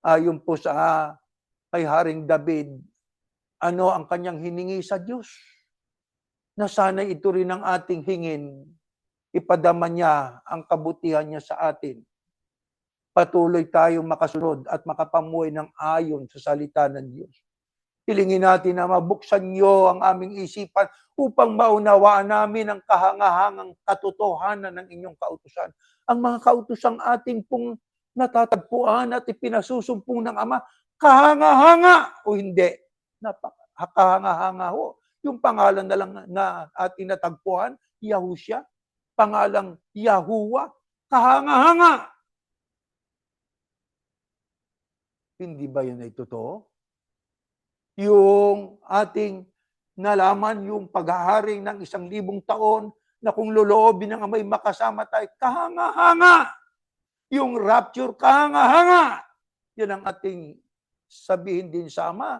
Ayon po sa kay Haring David, ano ang kanyang hiningi sa Diyos? Na sana ito rin ang ating hingin. Ipadama niya ang kabutihan niya sa atin. Patuloy tayong makasunod at makapamuhay ng ayon sa salita ng Diyos. Hilingin natin na mabuksan niyo ang aming isipan upang maunawaan namin ang kahangahangang katotohanan ng inyong kautusan. Ang mga kautusang ating pong natatagpuan at ipinasusumpong ng Ama, kahanga-hanga o hindi. Napakahanga-hanga ho. Yung pangalan na lang na ating natagpuan, Yahushua, pangalang Yahuwah, kahanga-hanga. Hindi ba yun ay totoo? Yung ating nalaman, yung paghaharing ng 1,000 taon na kung loloobin ng Ama'y makasama tayo, kahanga-hanga. Yung rapture, kahanga-hanga. Yan ang ating sabihin din sa Ama,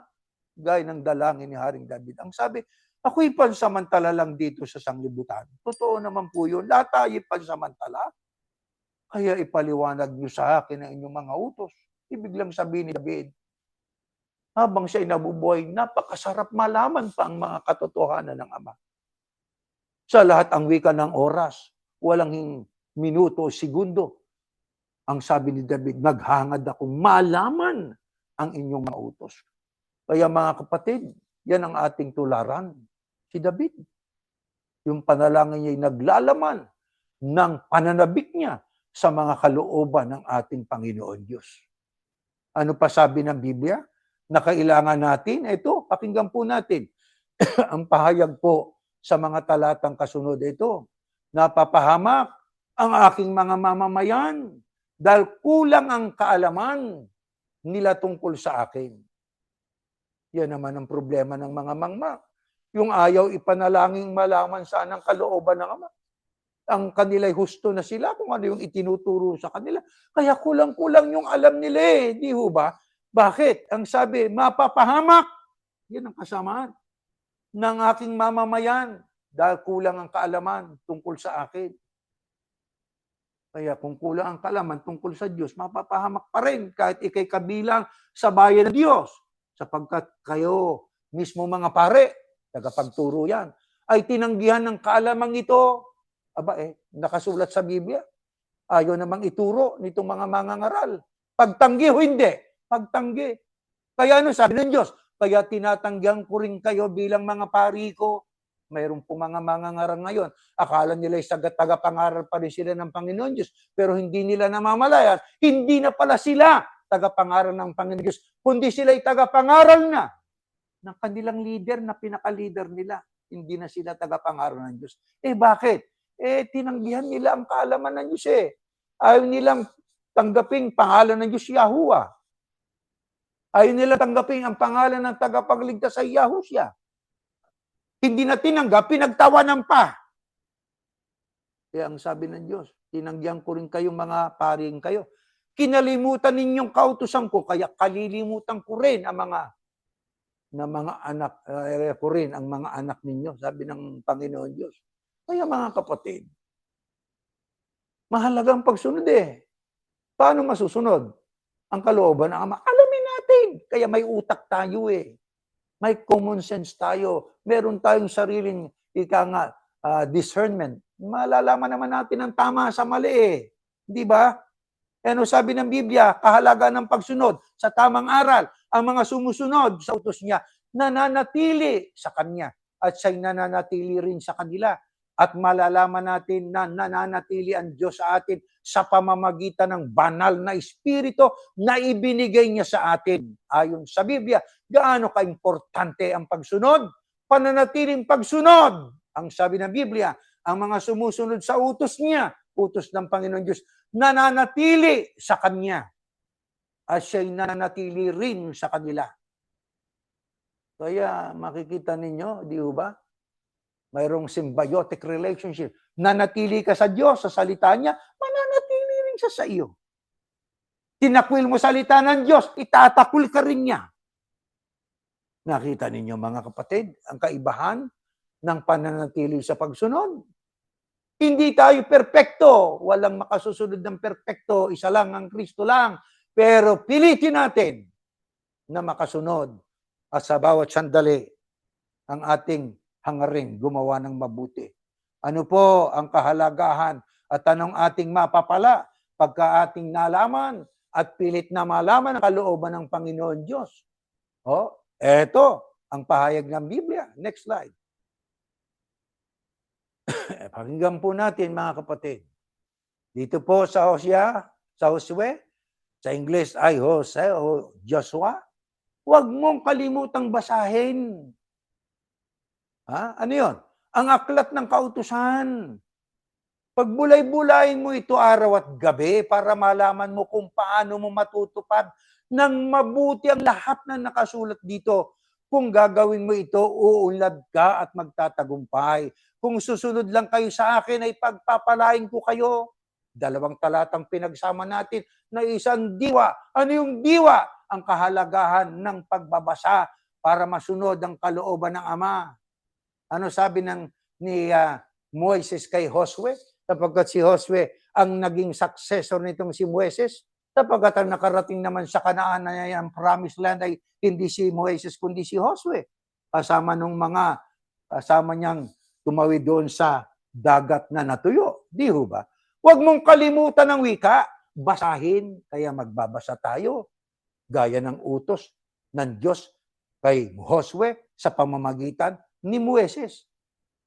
gaya ng dalangin ni Haring David. Ang sabi, ako'y pansamantala lang dito sa sanglibutan. Totoo naman po yun. Lahat tayo pansamantala. Kaya ipaliwanag niyo sa akin ang inyong mga utos. Ibig lang sabihin ni David, habang siya'y nabubuhay, napakasarap malaman pa ang mga katotohanan ng Ama. Sa lahat ang wika ng oras, walang minuto o segundo. Ang sabi ni David, naghangad akong malaman ang inyong mga utos. Kaya mga kapatid, yan ang ating tularan. Si David, yung panalangin niya ay naglalaman ng pananabik niya sa mga kalooban ng ating Panginoon Diyos. Ano pa sabi ng Biblia? Na kailangan natin, ito, pakinggan po natin. Ang pahayag po sa mga talatang kasunod ito. Napapahamak ang aking mga mamamayan dahil kulang ang kaalaman nila tungkol sa akin. Yan naman ang problema ng mga mangma. Yung ayaw ipanalangin malaman saan ang kalooban ng Ama. Ang kanila'y husto na sila kung ano yung itinuturo sa kanila. Kaya kulang-kulang yung alam nila eh. Di ho ba? Bakit? Ang sabi, mapapahamak. Yan ang kasamaan ng aking mamamayan dahil kulang ang kaalaman tungkol sa akin. Kaya kung kulang ang kaalaman tungkol sa Diyos, mapapahamak pa rin kahit ikay kabilang sa bayan ng Diyos. Sapagkat kayo mismo mga pare, tagapagturo yan, ay tinanggihan ng kaalamang ito. Aba nakasulat sa Biblia. Ayaw namang ituro nitong mga mangangaral. Pagtanggi o hindi? Pagtanggi. Kaya ano sabi ng Diyos? Kaya tinatanggihan ko rin kayo bilang mga pari ko. Mayroon po mga mangangaral ngayon. Akala nila tagapangaral pa rin sila ng Panginoon Diyos. Pero hindi nila namamalayan. Hindi na pala sila tagapangaral ng Panginoon Diyos. Kundi sila ay tagapangaral na ng kanilang leader na pinaka-leader nila. Hindi na sila tagapangaral ng Diyos. Bakit? Tinanggihan nila ang kaalaman ng Diyos Ayaw nilang tanggaping pangalan ng Diyos Yahuwah. Ayaw nilang tanggaping ang pangalan ng tagapagligtas ay Yahushua. Hindi na tinanggap, pinagtawanan pa. Kaya ang sabi ng Diyos, tinanggihan ko rin kayong mga paring kayo. Kinalimutan ninyong kautusan ko, kaya kalilimutan ko rin ang mga anak, ko rin ang mga anak ninyo, sabi ng Panginoon Diyos. Kaya mga kapatid, mahalagang pagsunod Paano masusunod? Ang kalooban ng Ama, alamin natin. Kaya may utak tayo May common sense tayo. Meron tayong sariling, discernment. Malalaman naman natin ang tama sa mali eh. Di ba? Ano sabi ng Biblia? Kahalagaan ng pagsunod sa tamang aral. Ang mga sumusunod sa utos niya, nananatili sa Kanya. At siya'y nananatili rin sa kanila. At malalaman natin na nananatili ang Diyos sa atin sa pamamagitan ng banal na Espiritu na ibinigay niya sa atin. Ayon sa Biblia, gaano ka-importante ang pagsunod? Pananatiling pagsunod. Ang sabi ng Biblia, ang mga sumusunod sa utos niya, utos ng Panginoon Diyos, nananatili sa Kanya. At siya'y nananatili rin sa kanila. Kaya makikita ninyo, di ba? Mayroong symbiotic relationship. Nanatili ka sa Diyos, sa salita niya, mananatili rin siya sa iyo. Tinakwil mo salita ng Diyos, itatakwil ka rin niya. Nakita ninyo mga kapatid, ang kaibahan ng pananatili sa pagsunod. Hindi tayo perpekto. Walang makasusunod ng perpekto. Isa lang ang Kristo lang. Pero pilitin natin na makasunod. At sa bawat sandali, ang ating hangaring gumawa ng mabuti. Ano po ang kahalagahan at anong ating mapapala pagka ating nalaman at pilit na malaman ang kalooban ng Panginoon Diyos? Eto ang pahayag ng Biblia. Next slide. Pakinggan po natin mga kapatid. Dito po sa Josue, sa English ay Joshua, huwag mong kalimutang basahin. Ano yun? Ang aklat ng kautusan. Pagbulay-bulayin mo ito araw at gabi para malaman mo kung paano mo matutupad ng mabuti ang lahat na nakasulat dito. Kung gagawin mo ito, uunlad ka at magtatagumpay. Kung susunod lang kayo sa akin, ay pagpapalain ko kayo. 2 talatang pinagsama natin na isang diwa. Ano yung diwa? Ang kahalagahan ng pagbabasa para masunod ang kalooban ng Ama. Ano sabi ni Moises kay Josue? Sapagkat si Josue ang naging successor nitong si Moises, sapagkat ang nakarating naman sa Kanaan na ang promised land ay hindi si Moises kundi si Josue. Kasama niyang tumawid doon sa dagat na natuyo. Di ho ba? Huwag mong kalimutan ang wika. Basahin, kaya magbabasa tayo. Gaya ng utos ng Diyos kay Josue sa pamamagitan ni Moises.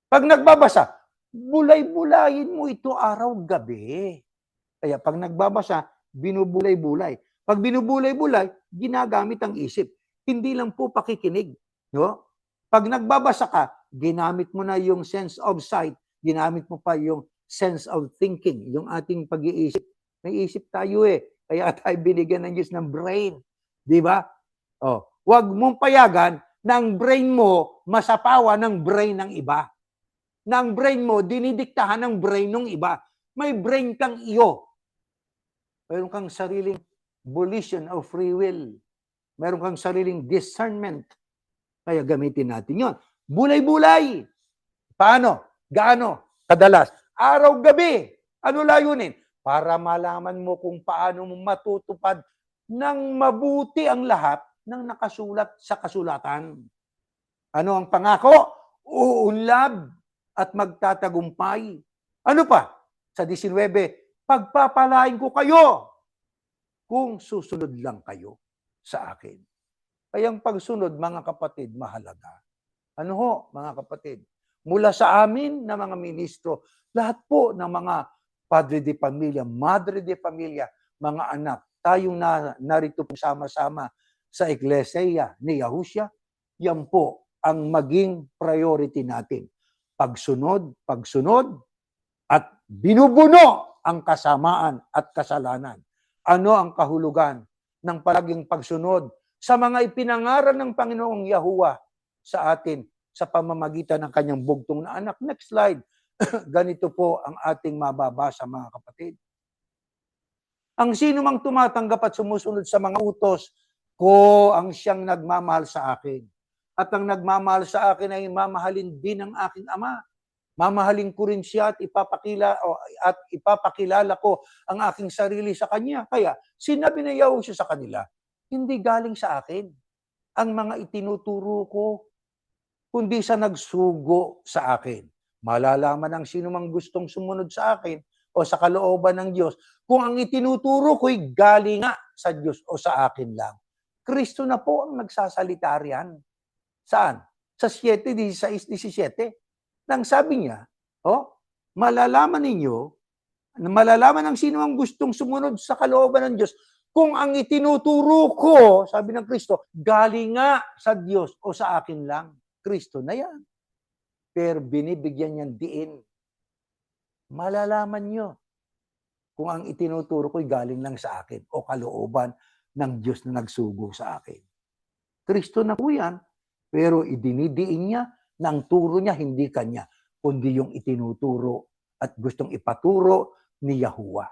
Pag nagbabasa, bulay-bulayin mo ito araw-gabi. Kaya pag nagbabasa, binubulay-bulay. Pag binubulay-bulay, ginagamit ang isip. Hindi lang po pakikinig. No? Pag nagbabasa ka, ginamit mo na yung sense of sight, ginamit mo pa yung sense of thinking, yung ating pag-iisip. May isip tayo kaya tayo binigyan ng Diyos ng brain. Di ba? Huwag mong payagan na ang brain mo masapawa ng brain ng iba. Na ang brain mo dinidiktahan ng brain ng iba. May brain kang iyo. Mayroon kang sariling volition of free will. Mayroon kang sariling discernment. Kaya gamitin natin yon. Bulay-bulay. Paano? Gaano? Kadalas. Araw-gabi. Ano layunin? Para malaman mo kung paano mo matutupad ng mabuti ang lahat ng nakasulat sa kasulatan. Ano ang pangako? Uunlad at magtatagumpay. Ano pa? Sa 19, pagpapalain ko kayo kung susunod lang kayo sa akin. Kaya ang pagsunod, mga kapatid, mahalaga. Ano ho, mga kapatid? Mula sa amin na mga ministro, lahat po ng mga padre de pamilya, madre de pamilya, mga anak, tayong narito po sama-sama sa Iglesia ni Yahushua, yan po ang maging priority natin. Pagsunod, at binubuno ang kasamaan at kasalanan. Ano ang kahulugan ng palaging pagsunod sa mga ipinangaral ng Panginoong Yahuwah sa atin sa pamamagitan ng kanyang bugtong na anak? Next slide. Ganito po ang ating mababasa, mga kapatid. Ang sino mang tumatanggap at sumusunod sa mga utos ko ang siyang nagmamahal sa akin. At ang nagmamahal sa akin ay mamahalin din ng aking Ama. Mamahalin ko rin siya at ipapakilala ko ang aking sarili sa kanya. Kaya sinabi na Yahushua sa kanila, hindi galing sa akin. ang mga itinuturo ko, kundi sa nagsugo sa akin. Malalaman ng sino mang gustong sumunod sa akin o sa kalooban ng Diyos kung ang itinuturo ko'y galing nga sa Diyos o sa akin lang. Kristo na po ang nagsasalita riyan. Saan? Sa 7:16-17. Nang sabi niya, malalaman ng sino ang gustong sumunod sa kalooban ng Diyos kung ang itinuturo ko, sabi ng Kristo, galing nga sa Diyos o sa akin lang. Kristo na yan. Pero binibigyan niyang diin. Malalaman niyo kung ang itinuturo ko'y galing lang sa akin o kalooban ng Diyos na nagsugo sa akin. Kristo na po yan, pero idinidiin niya na ang turo niya hindi kanya, kundi yung itinuturo at gustong ipaturo ni Yahuwah.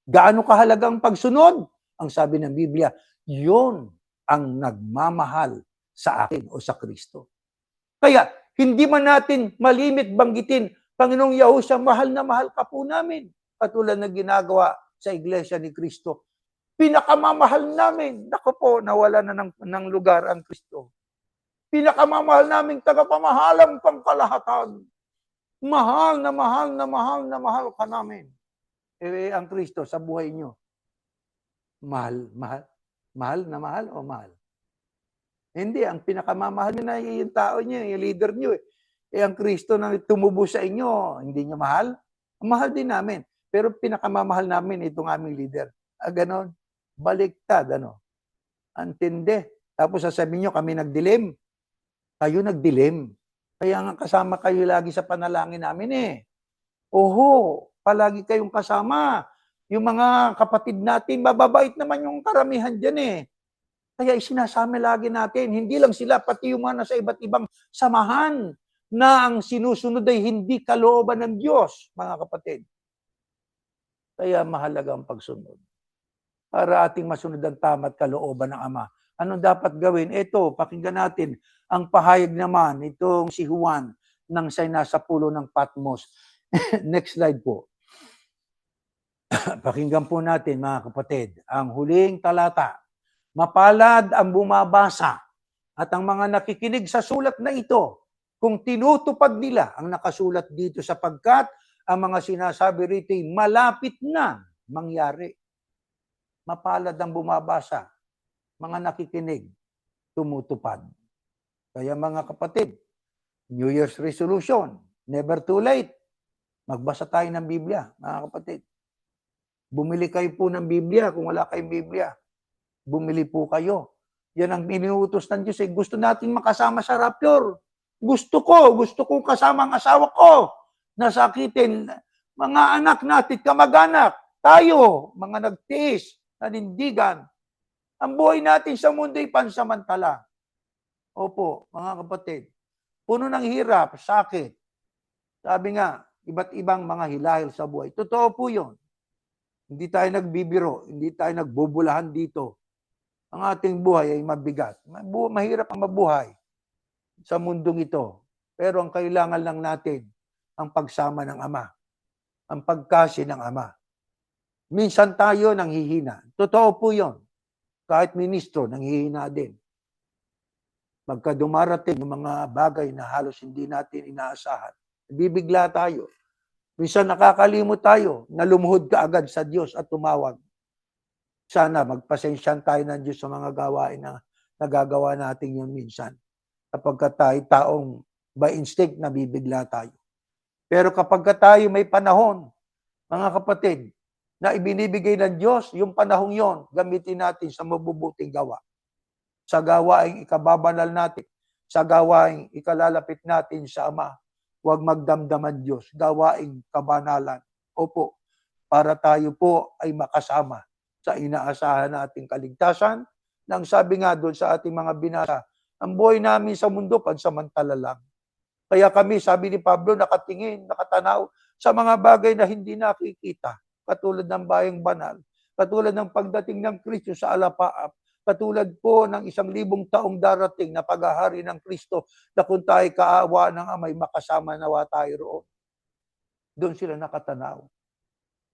Gaano kahalagang pagsunod? Ang sabi ng Biblia, yun ang nagmamahal sa akin o sa Kristo. Kaya, hindi man natin malimit banggitin, Panginoong Yahushua, mahal na mahal ka po namin. Katulad na ginagawa sa Iglesia ni Kristo. Pinakamamahal namin. Naku po, nawala na ng lugar ang Kristo. Pinakamamahal namin tagapamahalang pangkalahatan. Mahal na mahal na mahal na mahal ka namin. Ang Kristo sa buhay nyo, mahal na mahal o mahal? Hindi, ang pinakamamahal nyo na yung tao nyo, yung leader nyo. Ang Kristo na tumubo sa inyo, hindi nyo mahal? Mahal din namin. Pero pinakamamahal namin itong aming leader. Ganon. Baliktad, Antindi. Tapos sasabihin nyo, kami nagdilim. Kayo nagdilim. Kaya nga kasama kayo lagi sa panalangin namin Oho, palagi kayong kasama. Yung mga kapatid natin, mababait naman yung karamihan dyan Kaya isinasama lagi natin, hindi lang sila, pati yung mga nasa iba't ibang samahan na ang sinusunod ay hindi kalooban ng Diyos, mga kapatid. Kaya mahalaga ang pagsunod. Para ating masunod ang tama at kalooban ng Ama. Anong dapat gawin? Ito, pakinggan natin ang pahayag naman itong si Juan nang siya'y nasa pulo ng Patmos. Next slide po. Pakinggan po natin, mga kapatid, ang huling talata. Mapalad ang bumabasa at ang mga nakikinig sa sulat na ito kung tinutupad nila ang nakasulat dito sapagkat ang mga sinasabi rito ay malapit na mangyari. Mapalad ang bumabasa, mga nakikinig, tumutupad. Kaya mga kapatid, New Year's resolution, never too late. Magbasa tayo ng Biblia, mga kapatid. Bumili kayo po ng Biblia kung wala kayong Biblia. Bumili po kayo. Yan ang iniutos ng Diyos. Gusto nating makasama sa rapture. Gusto ko kasama ang asawa ko. Nasakitin, mga anak natin, kamag-anak, tayo, mga nagtiis, nanindigan. Ang buhay natin sa mundo ay pansamantala. Opo, mga kapatid. Puno ng hirap, sakit. Sabi nga, iba't ibang mga hilahil sa buhay. Totoo po yun. Hindi tayo nagbibiro, hindi tayo nagbubulahan dito. Ang ating buhay ay mabigat. Mahirap ang mabuhay sa mundong ito. Pero ang kailangan lang natin, ang pagsama ng Ama. Ang pagkasi ng Ama. Minsan tayo nanghihina. Totoo po yun. Kahit ministro, nanghihina din. Pagka dumarating yung mga bagay na halos hindi natin inaasahan, bibigla tayo. Minsan nakakalimot tayo na lumuhod ka agad sa Diyos at tumawag. Sana magpasensyahan tayo ng Diyos sa mga gawain na nagagawa natin yun minsan. Kapag tayo taong by instinct nabibigla tayo. Pero kapag tayo may panahon, mga kapatid, na ibinibigay ng Diyos, yung panahong yon, gamitin natin sa mabubuting gawa. Sa gawaing ikababanal natin, sa gawaing ikalalapit natin sa Ama. Huwag magdamdaman Diyos, gawaing kabanalan. Opo, para tayo po ay makasama sa inaasahan nating kaligtasan. Nang sabi nga doon sa ating mga binasa, ang buhay namin sa mundo pansamantala lang. Kaya kami, sabi ni Pablo, nakatingin, nakatanaw sa mga bagay na hindi nakikita. Katulad ng bayang banal, katulad ng pagdating ng Kristo sa alapaap, katulad po ng 1,000 taong darating na paghahari ng Kristo na kung tayo kaawa ng Amay, makasama nawa tayo roon. Doon sila nakatanaw.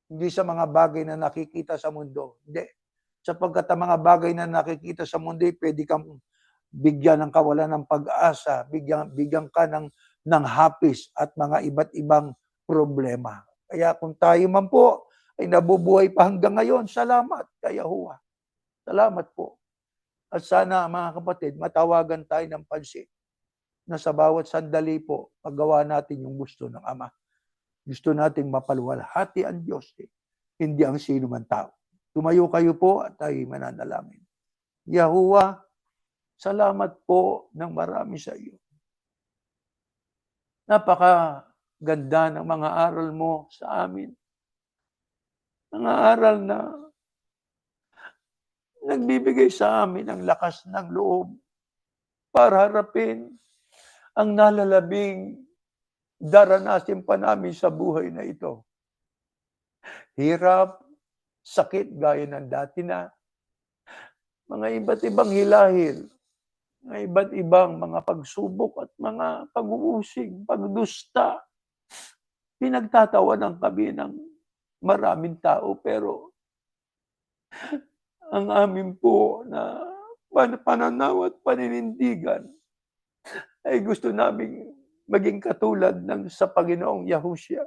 Hindi sa mga bagay na nakikita sa mundo. Hindi. Sapagkat ang mga bagay na nakikita sa mundo, pwede kang bigyan ng kawalan ng pag-asa, bigyan ka ng hapis at mga iba't ibang problema. Kaya kung tayo man po ay nabubuhay pa hanggang ngayon, salamat kay Yahuwah. Salamat po. At sana mga kapatid, matawagan tayo ng pansin na sa bawat sandali po, magawa natin yung gusto ng Ama. Gusto nating mapaluwalhati ang Diyos, hindi ang sino man tao. Tumayo kayo po at tayo mananalangin. Yahuwah, salamat po ng marami sa iyo. Napakaganda ng mga aral mo sa amin. Mga aral na nagbibigay sa amin ng lakas ng loob para harapin ang nalalabing daranasin pa namin sa buhay na ito. Hirap, sakit gaya ng dati na, mga iba't ibang hilahil, mga iba't ibang mga pagsubok at mga pag-uusig, pagdusta. Pinagtatawanan kami ng maraming tao pero ang amin po na pananaw at paninindigan ay gusto naming maging katulad ng sa Panginoong Yahushua.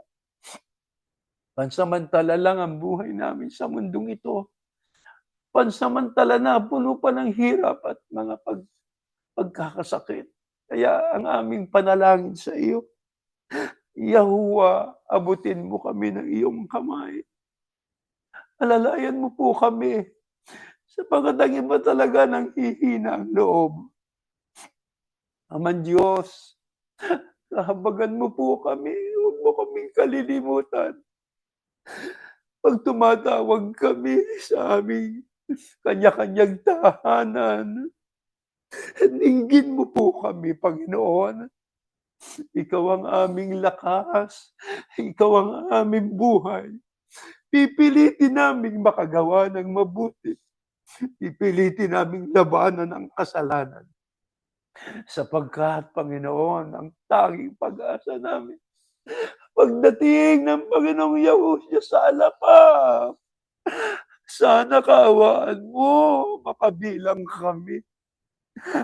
Pansamantala lang ang buhay namin sa mundong ito. Pansamantala na, puno pa ng hirap at mga pagkakasakit. Kaya ang aming panalangin sa iyo, Yahuwah, abutin mo kami ng iyong kamay. Alalayan mo po kami sapagkat ang iba talaga nang hihina ang loob. Aman Diyos, kahabagan mo po kami, huwag mo kaming kalilimutan. Pag tumatawag kami sa aming kanya-kanyang tahanan, dinggin mo po kami, Panginoon. Ikaw ang aming lakas, ikaw ang aming buhay. Pipilitin naming makagawa ng mabuti. Pipilitin naming labanan ang kasalanan. Sapagkat, Panginoon, ang tanging pag-asa namin, pagdating ng Panginoong Yahushua sa alapap, sana kaawaan mo, makabilang kami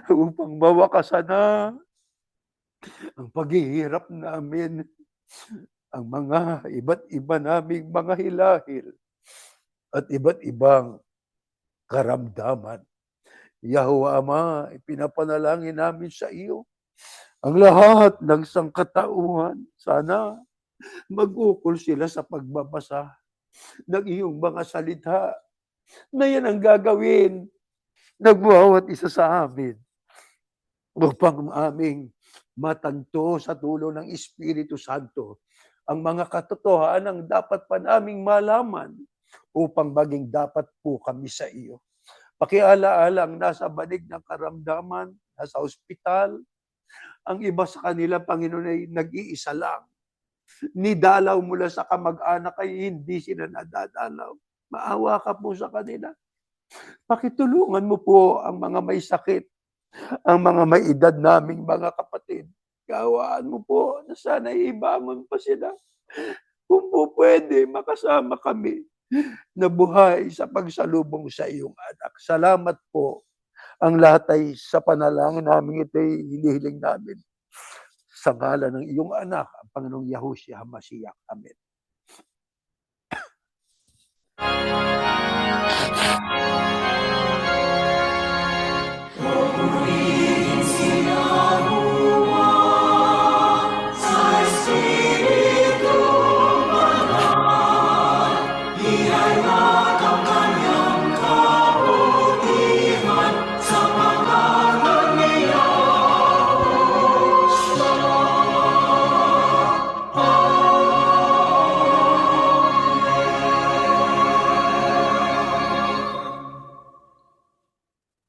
upang mawakasan na ang paghihirap namin, ang mga iba't iba naming mga hilahil at iba't ibang karamdaman. Yahuwah Ama, ipinapanalangin namin sa iyo ang lahat ng sangkatauhan. Sana mag-ukol sila sa pagbabasa ng iyong mga salita na yan ang gagawin ng bawat isa sa amin upang aming matanto sa tulong ng Espiritu Santo ang mga katotohanan ang dapat pa naming malaman upang maging dapat po kami sa iyo. Pakialaala ang nasa banig ng karamdaman, nasa ospital, ang iba sa kanila, Panginoon, ay nag-iisa lang. Nidalaw mula sa kamag-anak ay hindi sila nadadalaw. Maawa ka po sa kanila. Pakitulungan mo po ang mga may sakit, ang mga may edad naming mga kapatid. Kaawaan mo po na sana ibangon pa sila. Kung po pwede, makasama kami na buhay sa pagsalubong sa iyong anak. Salamat po. Ang lahat ay sa panalangin namin ito ay hinihiling namin sa ngalan ng iyong anak, ang Panginoong Yahushua HaMashiach. Amen.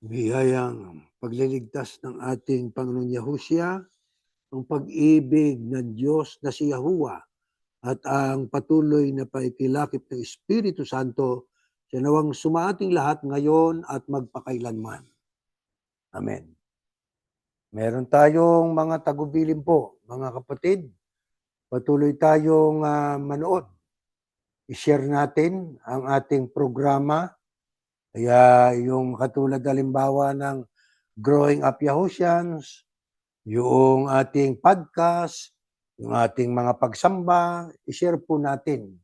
Biyayang pagliligtas ng ating Panginoong Yahushua, ang pag-ibig ng Diyos na si Yahuwah at ang patuloy na paikilakip ng Espiritu Santo sa nawang sumaating lahat ngayon at magpakailanman. Amen. Meron tayong mga tagubilin po, mga kapatid. Patuloy tayong manood. I-share natin ang ating programa. Kaya yung katulad halimbawa ng Growing Up Yahusians, yung ating podcast, yung ating mga pagsamba, i-share po natin.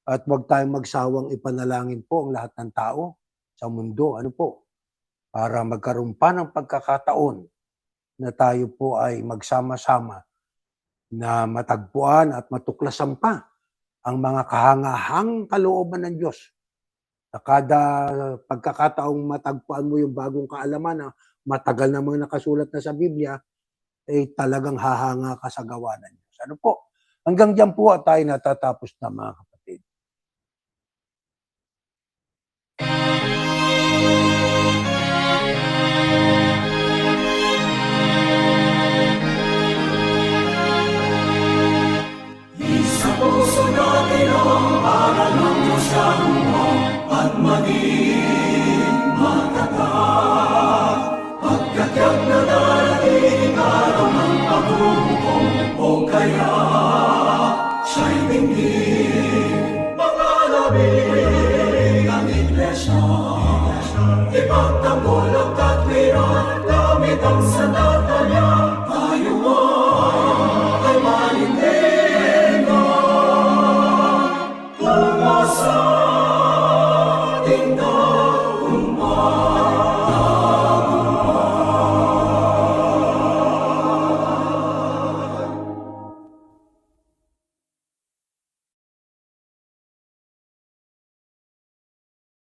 At huwag tayong magsawang ipanalangin po ang lahat ng tao sa mundo. Ano po? Para magkaroon pa ng pagkakataon na tayo po ay magsama-sama na matagpuan at matuklasan pa ang mga kahangahang kalooban ng Diyos. Sa kada pagkakataong matagpuan mo yung bagong kaalaman na matagal namang nakasulat na sa Biblia, eh talagang hahanga ka sa gawa ng Diyos. Ano po? Hanggang diyan po tayo natatapos na, mga kapatid. Sa puso natin ang aral ng Diyos Yahuwa at maging matatag. Pagkatyak na darating araw ng paghuhukom o kaya siya'y tingin. Mga labing ang iglesia, ipagtanggol ang katwiran gamit ang sandal.